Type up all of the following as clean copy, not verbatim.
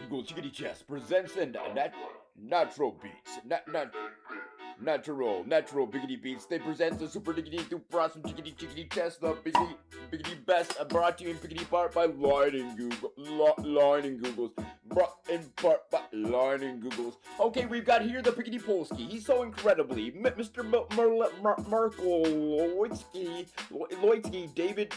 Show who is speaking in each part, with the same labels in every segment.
Speaker 1: Google's Chickadee Chess presents and natural beats. Natural biggity beats. They present the super diggity super awesome chickadee chess, the biggity best, brought to you in biggity part by Lining Googles. Brought in part by Lining Googles. Okay, we've got here the biggity Polsky. He's so incredibly Mr. Markelowicz, David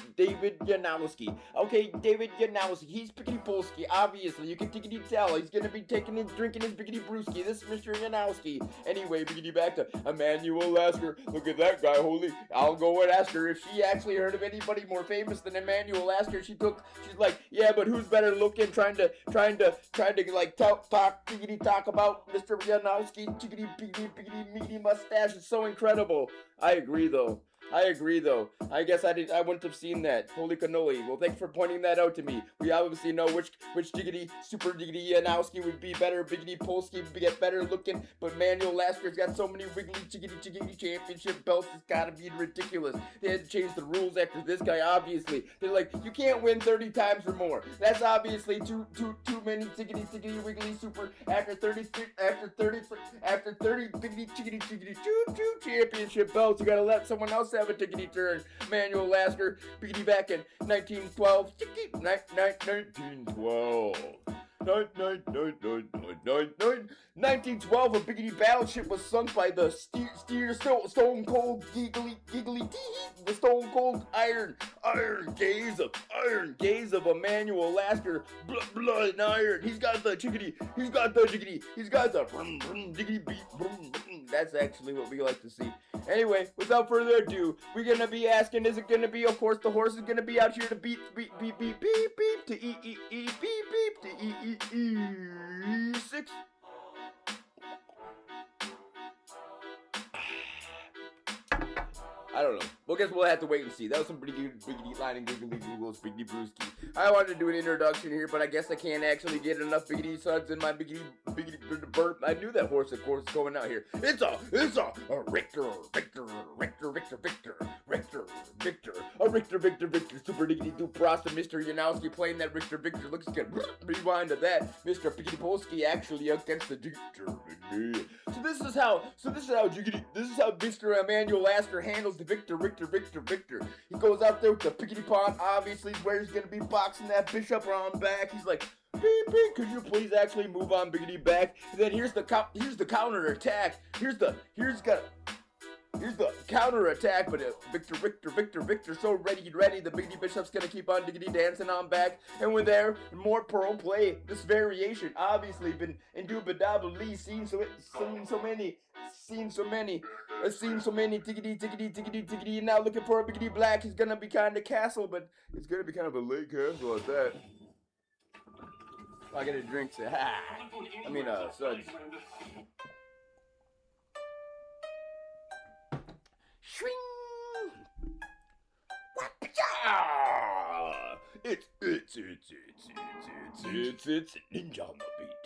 Speaker 1: Janowski. Okay, David Janowski. He's biggity Polsky. Obviously, you can tickety tell. He's gonna be drinking his biggity brewski. This is Mr. Janowski. Anyway, biggity back to Emanuel Lasker. Look at that guy, holy. I'll go and ask her if she actually heard of anybody more famous than Emanuel Lasker. She's like, yeah, but who's better looking? Trying to like talk about Mr. Janowski, chickadee meaty mustache. It's so incredible. I agree though. I guess I wouldn't have seen that. Holy cannoli. Well, thanks for pointing that out to me. We obviously know which jiggity, super jiggity Janowski would be better. Biggity Polsky would get better looking. But Manuel Lasker's got so many wiggly jiggity championship belts. It's gotta be ridiculous. They had to change the rules after this guy, obviously. They're like, you can't win 30 times or more. That's obviously too many jiggity wiggly super. After 30 biggity chiggity championship belts, you gotta let someone else have a tickety turn. Emanuel Lasker, biggity back in 1912. 1912, a biggity battleship was sunk by the stone cold giggly the stone cold iron gaze of Emanuel Lasker, blood and iron. He's got the jiggity, he's got the jiggity beat. That's actually what we like to see. Anyway, without further ado, we're gonna be asking, is it gonna be, of course, the horse is gonna be out here to beep to E6. I don't know. Well, guess we'll have to wait and see. That was some pretty good biggity Lining Googles, biggity brewski. I wanted to do an introduction here, but I guess I can't actually get enough biggity suds in my biggity burp. I knew that horse, of course, is going out here. It's a Richter, super diggity duprosta, Mr. Janowski playing that Richter. Looks good. Rewind to that, Mr. Biggity Polsky actually against the Richter. So this is how Mr. Emanuel Lasker handles the Richter. He goes out there with the piggity pawn, obviously where he's gonna be boxing that bishop around back. He's like, beep, could you please actually move on biggity back? And then here's the counter attack. Here's the counter attack, but Victor, so ready. The biggity bishop's gonna keep on diggity dancing on back, and when there, more pro play. This variation obviously been indubitably seen so many tiggity. Now looking for a biggity black. He's gonna be kind of castle, but it's gonna be kind of a late castle at that. I get a drink. Suds. Swing! It's ninja on the beat.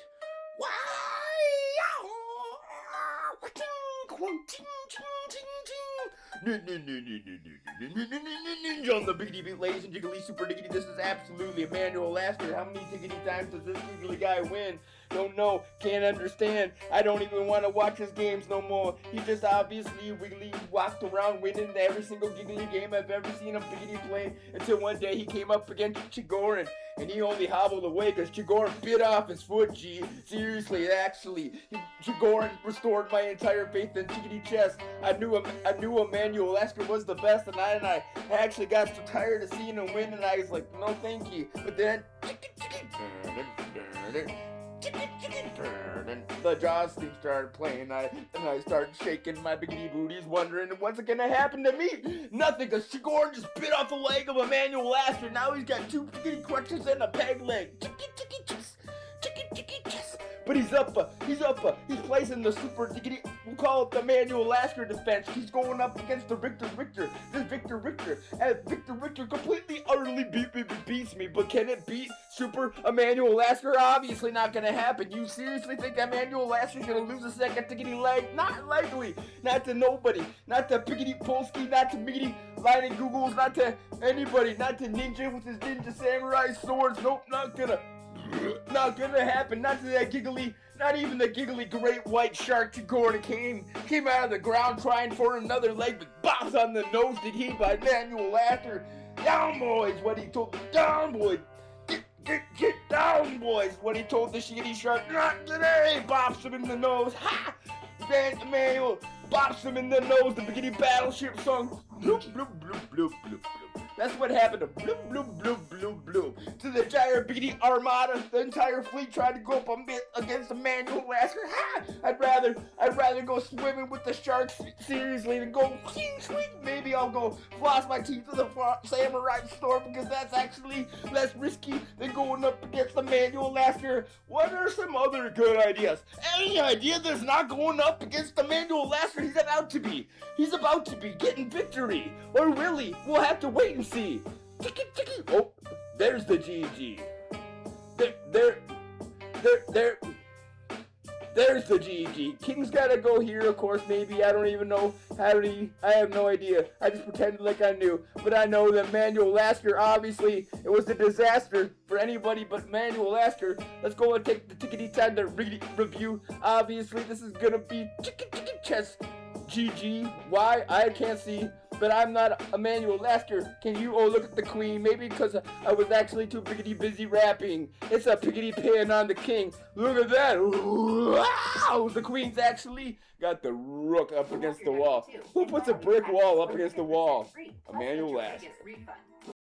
Speaker 1: Ninja on the biggity beat, ladies and jiggly super diggity. This is absolutely Emanuel Lasker. How many tiggity times does this giggly guy win? Don't know, can't understand. I don't even want to watch his games no more. He just obviously wiggly walked around winning every single giggly game I've ever seen him biggity play, until one day he came up against Chigorin, and he only hobbled away because Chigorin bit off his foot. Seriously, actually, Chigorin restored my entire faith in chickadee chess. I knew Emanuel Lasker was the best, and I actually got so tired of seeing him win, and I was like, no thank you. But then the jaws thing started playing, and I started shaking my biggity booties, wondering what's gonna happen to me. Nothing, because Chigorin just bit off the leg of Emanuel Lasker. Now he's got two biggity crutches and a peg leg. But he's placing the super diggity, we'll call it the Emanuel Lasker defense. He's going up against the Richter. And Victor completely, utterly beats me. But can it beat super Emanuel Lasker? Obviously not gonna happen. You seriously think Emanuel Lasker's gonna lose a second tiggity leg? Not likely. Not to nobody. Not to Biggity Polsky, not to Biggity Lining Googles, not to anybody. Not to Ninja with his Ninja Samurai swords. Nope, not gonna not gonna happen. Not to that giggly, not even the giggly great white shark Tagore came out of the ground trying for another leg, but bops on the nose did he by Emanuel Lasker. Down, boys, what he told. Down, boys. Get down, boys, what he told the shitty shark. Not today. Bops him in the nose. Ha! Emanuel bops him in the nose. The beginning battleship song. Bloop, bloop, bloop, bloop, bloop, bloop. That's what happened to bloop, bloop, bloop, bloop, bloop. To the entire beginning armada, the entire fleet tried to go up against Emanuel Lasker. Ha! I'd rather go swimming with the sharks seriously than go swing. Maybe I'll go floss my teeth with a samurai sword because that's actually less risky than going up against Emanuel Lasker. What are some other good ideas? Any idea that's not going up against Emanuel Lasker? He's about to be getting victory. Or really, we'll have to wait and see. Oh, there's the GG. There's the GG. King's gotta go here, of course, maybe. I don't even know how to. I have no idea. I just pretended like I knew. But I know that Emanuel Lasker, obviously, it was a disaster for anybody but Emanuel Lasker. Let's go and take the tickety time to review. Obviously, this is gonna be chess. GG. Why? I can't see. But I'm not Emanuel Lasker. Can you? Oh, look at the queen. Maybe because I was actually too piggity busy rapping. It's a piggity pin on the king. Look at that. Wow! The queen's actually got the rook up against the wall. Who puts a brick wall up against the wall? Emanuel Lasker.